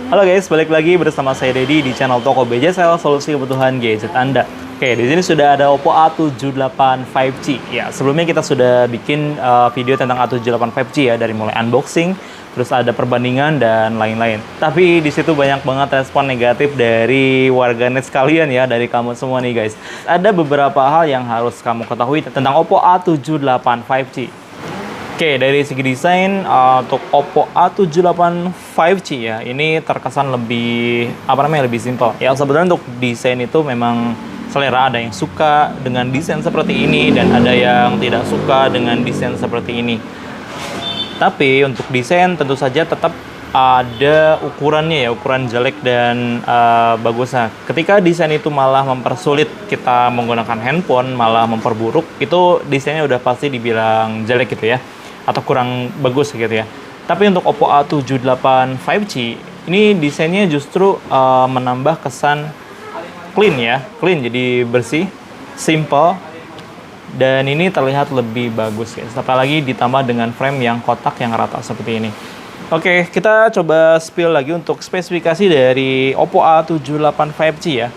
Halo guys, balik lagi bersama saya Dedi di channel Toko BJSL, solusi kebutuhan gadget Anda. Oke, di sini sudah ada Oppo A78 5G. Ya, sebelumnya kita sudah bikin video tentang A78 5G ya, dari mulai unboxing, terus ada perbandingan dan lain-lain. Tapi di situ banyak banget respon negatif dari warganet sekalian ya, dari kamu semua nih guys. Ada beberapa hal yang harus kamu ketahui tentang Oppo A78 5G. Oke, dari segi desain untuk Oppo A78 5G ya, ini terkesan lebih lebih simpel. Ya sebenarnya untuk desain itu memang selera, ada yang suka dengan desain seperti ini dan ada yang tidak suka dengan desain seperti ini. Tapi untuk desain tentu saja tetap ada ukurannya ya, ukuran jelek dan bagusnya. Ketika desain itu malah mempersulit kita menggunakan handphone, malah memperburuk, itu desainnya udah pasti dibilang jelek gitu ya, atau kurang bagus gitu ya. Tapi untuk Oppo A78 5G ini desainnya justru menambah kesan clean ya, clean, jadi bersih, simple, dan ini terlihat lebih bagus guys. Apalagi ditambah dengan frame yang kotak yang rata seperti ini. Oke, kita coba spill lagi untuk spesifikasi dari Oppo A78 5G ya.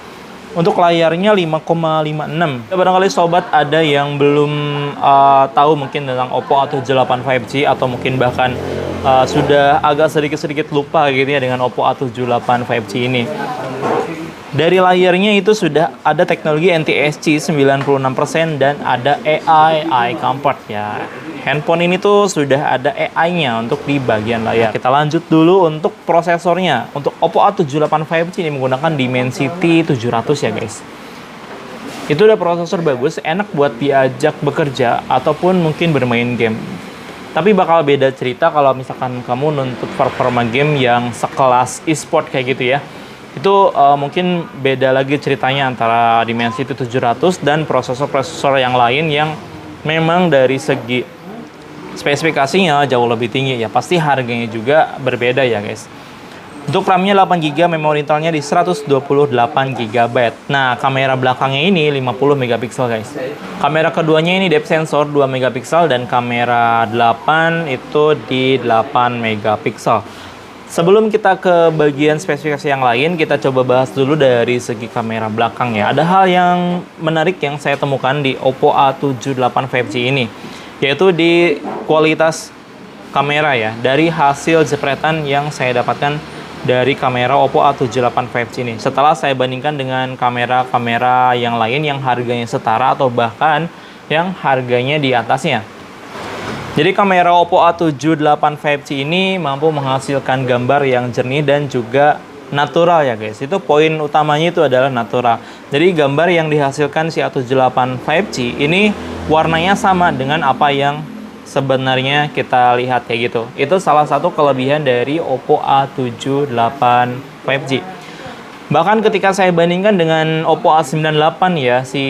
Untuk layarnya 5,56. Barangkali sobat ada yang belum tahu mungkin tentang Oppo A78 5G, atau mungkin bahkan sudah agak sedikit-sedikit lupa gitu ya dengan Oppo A78 5G ini. Dari layarnya itu sudah ada teknologi NTSC 96% dan ada AI Eye Comfort ya. Handphone ini tuh sudah ada AI-nya untuk di bagian layar. Kita lanjut dulu untuk prosesornya. Untuk Oppo A78 5G ini menggunakan Dimensity 700 ya guys. Itu udah prosesor bagus, enak buat diajak bekerja ataupun mungkin bermain game. Tapi bakal beda cerita kalau misalkan kamu nuntut performa game yang sekelas e-sport kayak gitu ya. Itu mungkin beda lagi ceritanya antara Dimensity 700 dan prosesor-prosesor yang lain yang memang dari segi spesifikasinya jauh lebih tinggi ya. Pasti harganya juga berbeda ya guys. Untuk RAM-nya 8GB, memori internalnya di 128GB. Nah, kamera belakangnya ini 50 megapiksel guys. Kamera keduanya ini depth sensor 2 megapiksel dan kamera 8 itu di 8 megapiksel. Sebelum kita ke bagian spesifikasi yang lain, kita coba bahas dulu dari segi kamera belakang ya. Ada hal yang menarik yang saya temukan di Oppo A78 5G ini, yaitu di kualitas kamera ya. Dari hasil jepretan yang saya dapatkan dari kamera Oppo A78 5G ini, setelah saya bandingkan dengan kamera-kamera yang lain yang harganya setara atau bahkan yang harganya di atasnya. Jadi kamera Oppo A78 5G ini mampu menghasilkan gambar yang jernih dan juga natural ya guys. Itu poin utamanya, itu adalah natural. Jadi gambar yang dihasilkan si A78 5G ini warnanya sama dengan apa yang sebenarnya kita lihat kayak gitu. Itu salah satu kelebihan dari Oppo A78 5G. Bahkan ketika saya bandingkan dengan Oppo A98 ya, si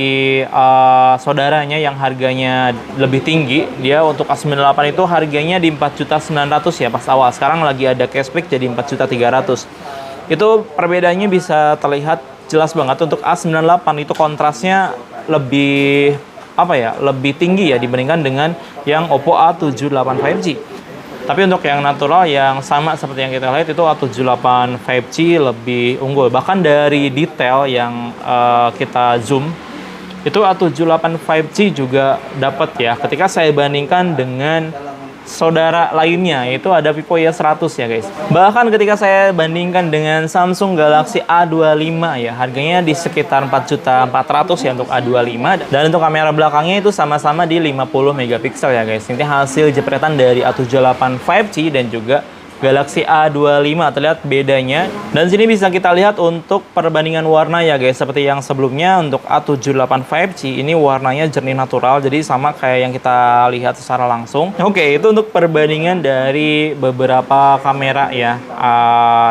saudaranya yang harganya lebih tinggi, dia untuk A98 itu harganya di 4.900.000 ya pas awal. Sekarang lagi ada cashback jadi 4.300.000. Itu perbedaannya bisa terlihat jelas banget. Untuk A98 itu kontrasnya lebih lebih tinggi ya dibandingkan dengan yang Oppo A78 5G. Tapi untuk yang natural yang sama seperti yang kita lihat itu A78 5G lebih unggul. Bahkan dari detail yang kita zoom, itu A78 5G juga dapat ya. Ketika saya bandingkan dengan saudara lainnya, itu ada Vivo Y100 ya guys. Bahkan ketika saya bandingkan dengan Samsung Galaxy A25 ya, harganya di sekitar 4.400.000 ya untuk A25. Dan untuk kamera belakangnya itu sama-sama di 50 megapiksel ya guys. Ini hasil jepretan dari A78 5G dan juga Galaxy A25, terlihat bedanya. Dan sini bisa kita lihat untuk perbandingan warna ya guys. Seperti yang sebelumnya untuk A78 5G ini warnanya jernih natural, jadi sama kayak yang kita lihat secara langsung. Oke, itu untuk perbandingan dari beberapa kamera ya,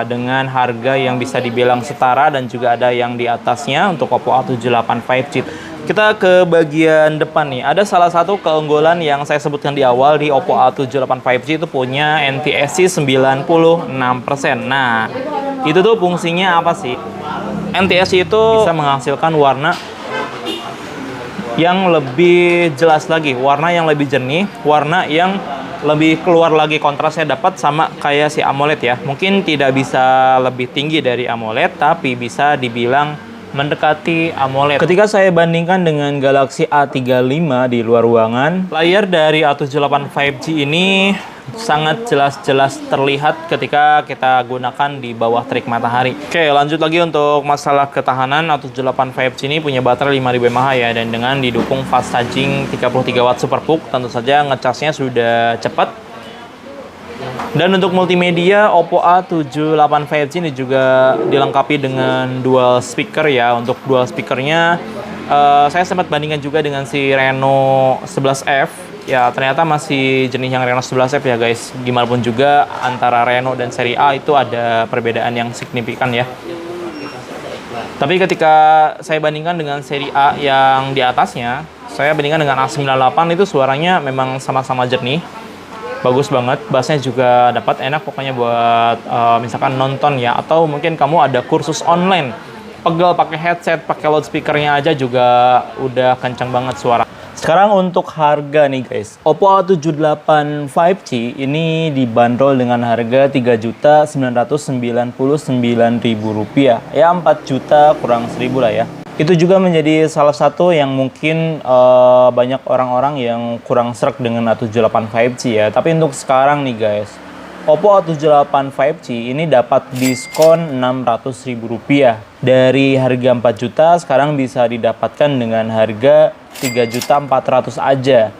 dengan harga yang bisa dibilang setara dan juga ada yang di atasnya untuk Oppo A78 5G. Kita ke bagian depan nih. Ada salah satu keunggulan yang saya sebutkan di awal di Oppo A78 5G itu punya NTSC 96%. Nah, itu tuh fungsinya apa sih? NTSC itu bisa menghasilkan warna yang lebih jelas lagi, warna yang lebih jernih, warna yang lebih keluar lagi kontrasnya, dapat sama kayak si AMOLED ya. Mungkin tidak bisa lebih tinggi dari AMOLED, tapi bisa dibilang mendekati AMOLED. Ketika saya bandingkan dengan Galaxy A35 di luar ruangan, layar dari A78 5G ini sangat jelas-jelas terlihat ketika kita gunakan di bawah terik matahari. Oke, lanjut lagi untuk masalah ketahanan. A78 5G ini punya baterai 5000 mAh ya, dan dengan didukung fast charging 33 watt SuperPUK, tentu saja ngecasnya sudah cepat. Dan untuk multimedia, Oppo A78 5G ini juga dilengkapi dengan dual speaker ya. Untuk dual speakernya, saya sempat bandingkan juga dengan si Reno 11F. Ya, ternyata masih jenis yang Reno 11F ya guys. Gimana pun juga, antara Reno dan seri A itu ada perbedaan yang signifikan ya. Tapi ketika saya bandingkan dengan seri A yang di atasnya, saya bandingkan dengan A98, itu suaranya memang sama-sama jernih. Bagus banget, bassnya juga dapat, enak pokoknya buat misalkan nonton ya, atau mungkin kamu ada kursus online, pegel pakai headset, pakai loudspeakernya aja juga udah kencang banget suara. Sekarang untuk harga nih guys, Oppo A78 5G ini dibanderol dengan harga Rp3.999.000, ya 4 juta kurang 1.000 lah ya. Itu juga menjadi salah satu yang mungkin banyak orang-orang yang kurang sreg dengan A78 5G ya. Tapi untuk sekarang nih guys, Oppo A78 5G ini dapat diskon Rp600.000. Dari harga 4 juta sekarang bisa didapatkan dengan harga 3.400.000 aja.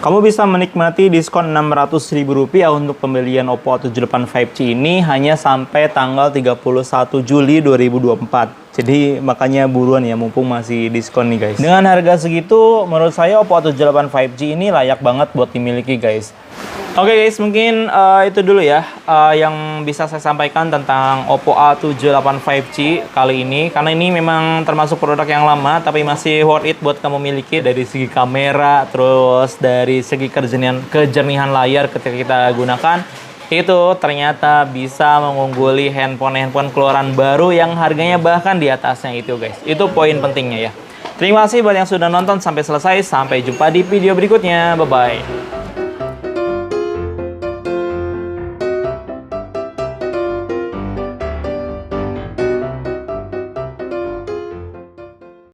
Kamu bisa menikmati diskon Rp600.000 untuk pembelian Oppo A78 5G ini hanya sampai tanggal 31 Juli 2024. Jadi makanya buruan ya, mumpung masih diskon nih guys. Dengan harga segitu, menurut saya Oppo A78 5G ini layak banget buat dimiliki guys. Oke guys, mungkin itu dulu ya yang bisa saya sampaikan tentang Oppo A78 5G kali ini. Karena ini memang termasuk produk yang lama, tapi masih worth it buat kamu miliki dari segi kamera, terus dari segi kejernihan layar ketika kita gunakan. Itu ternyata bisa mengungguli handphone keluaran baru yang harganya bahkan di atasnya itu guys. Itu poin pentingnya ya. Terima kasih buat yang sudah nonton sampai selesai. Sampai jumpa di video berikutnya. Bye-bye.